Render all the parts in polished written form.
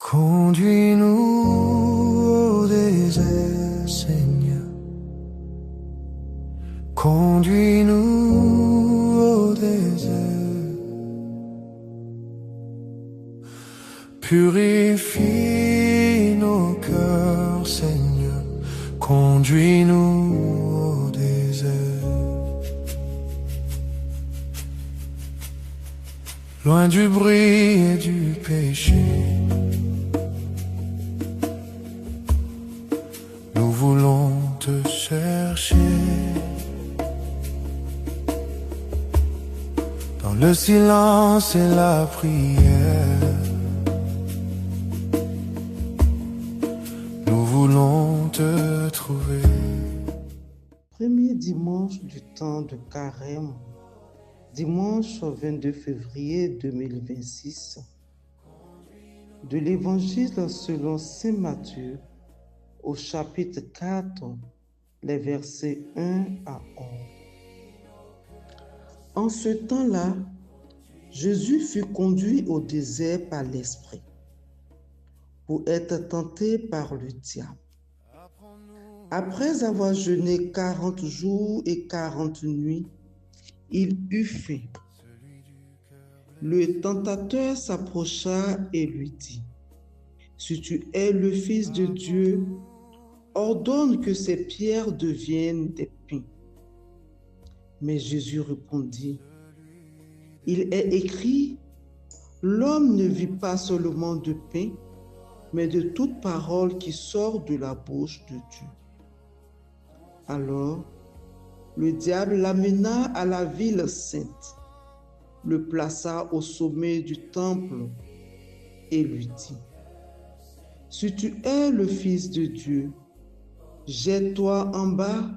Conduis-nous au désert, Seigneur. Conduis-nous au désert. Purifie nos cœurs, Seigneur. Conduis-nous au désert. Loin du bruit et du péché, nous voulons te chercher. Dans le silence et la prière, nous voulons te trouver. Premier dimanche du temps de Carême, dimanche 22 février 2026, de l'Évangile selon saint Matthieu, au chapitre 4, les versets 1 à 11. En ce temps-là, Jésus fut conduit au désert par l'Esprit pour être tenté par le diable. Après avoir jeûné 40 jours et 40 nuits, il eut faim. Le tentateur s'approcha et lui dit: « Si tu es le Fils de Dieu, ordonne que ces pierres deviennent des pains. » Mais Jésus répondit: « Il est écrit, l'homme ne vit pas seulement de pain, mais de toute parole qui sort de la bouche de Dieu. » Alors, le diable l'amena à la ville sainte, le plaça au sommet du temple et lui dit: « Si tu es le Fils de Dieu, jette-toi en bas,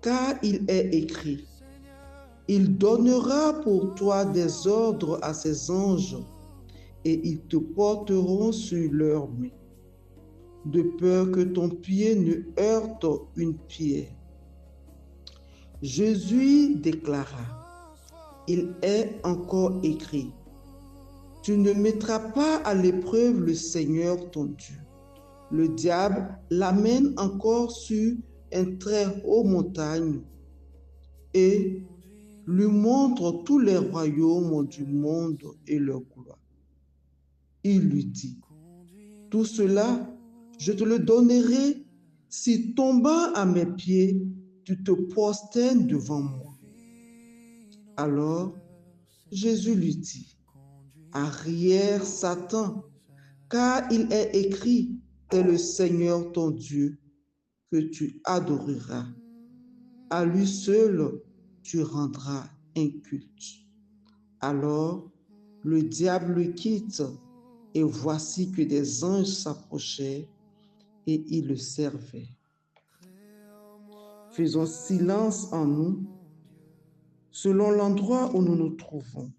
car il est écrit, il donnera pour toi des ordres à ses anges, et ils te porteront sur leurs mains, de peur que ton pied ne heurte une pierre. » Jésus déclara: « Il est encore écrit, tu ne mettras pas à l'épreuve le Seigneur ton Dieu. » Le diable l'amène encore sur une très haute montagne et lui montre tous les royaumes du monde et leur gloire. Il lui dit: « Tout cela, je te le donnerai si, tombant à mes pieds, tu te prosternes devant moi. » Alors Jésus lui dit: « Arrière, Satan, car il est écrit, c'est le Seigneur ton Dieu que tu adoreras. À lui seul tu rendras un culte. » Alors le diable le quitte, et voici que des anges s'approchaient et ils le servaient. Faisons silence en nous, selon l'endroit où nous nous trouvons,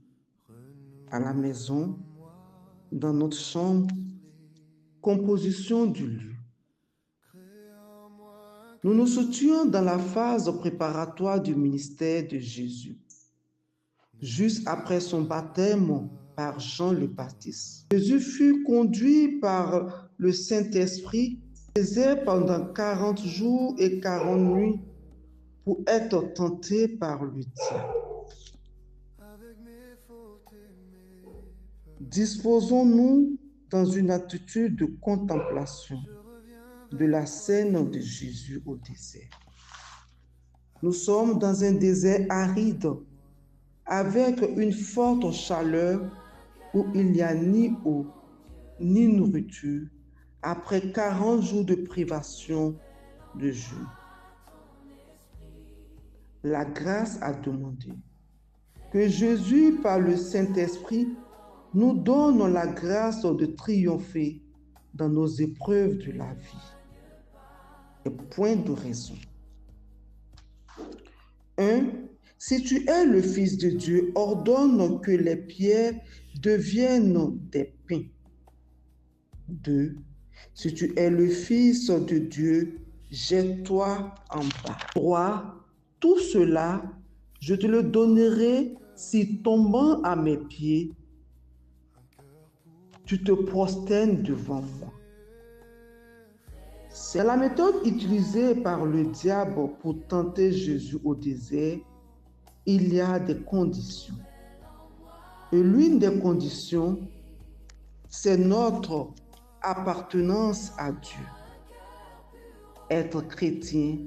à la maison, dans notre chambre, composition du lieu. Nous nous situons dans la phase préparatoire du ministère de Jésus, juste après son baptême par Jean le Baptiste. Jésus fut conduit par le Saint-Esprit pendant 40 jours et 40 nuits pour être tenté par le diable. Disposons-nous dans une attitude de contemplation de la scène de Jésus au désert. Nous sommes dans un désert aride, avec une forte chaleur où il n'y a ni eau, ni nourriture, après 40 jours de privation de jeûne. La grâce a demandé que Jésus, par le Saint-Esprit, nous donne la grâce de triompher dans nos épreuves de la vie. Et point de raison. 1. Si tu es le Fils de Dieu, ordonne que les pierres deviennent des pains. 2. Si tu es le Fils de Dieu, jette-toi en bas. 3. Tout cela, je te le donnerai si, tombant à mes pieds, tu te prosternes devant moi. C'est la méthode utilisée par le diable pour tenter Jésus au désert. Il y a des conditions. Et l'une des conditions, c'est notre appartenance à Dieu. Être chrétien,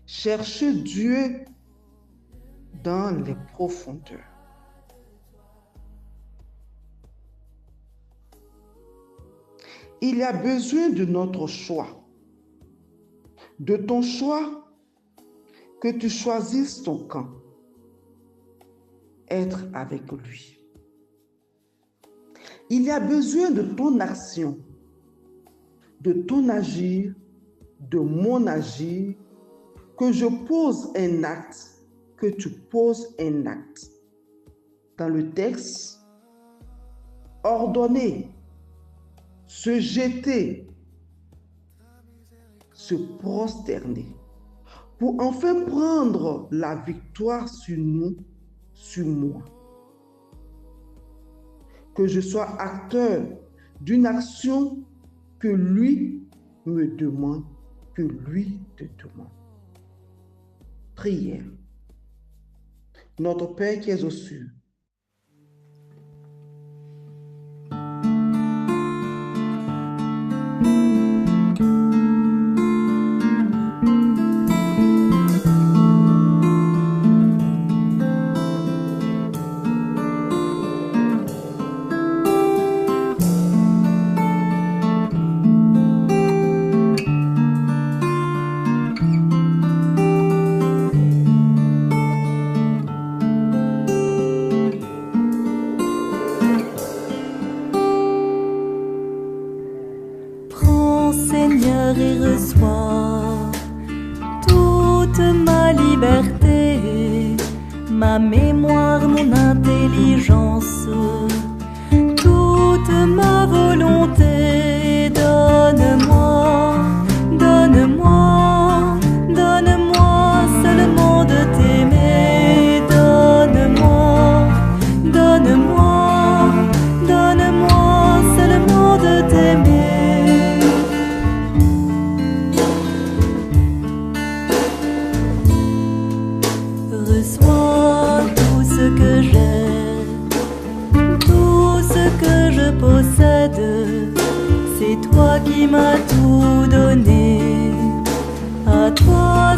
chercher Dieu dans les profondeurs. Il y a besoin de notre choix, de ton choix, que tu choisisses ton camp, être avec lui. Il y a besoin de ton action, de ton agir, de mon agir, que je pose un acte, que tu poses un acte. Dans le texte, ordonner, se jeter, se prosterner, pour enfin prendre la victoire sur nous, sur moi. Que je sois acteur d'une action que lui me demande, que lui te demande. Prière. Notre Père qui es aux cieux, Seigneur, et reçois toute ma liberté, ma mémoire, mon intelligence, toute ma volonté. Donne-moi, donne-moi, donne-moi seulement de t'aimer. Donne-moi, donne-moi, donne-moi seulement de t'aimer. Reçois tout ce que j'ai, tout ce que je possède, c'est toi qui m'as tout donné. À toi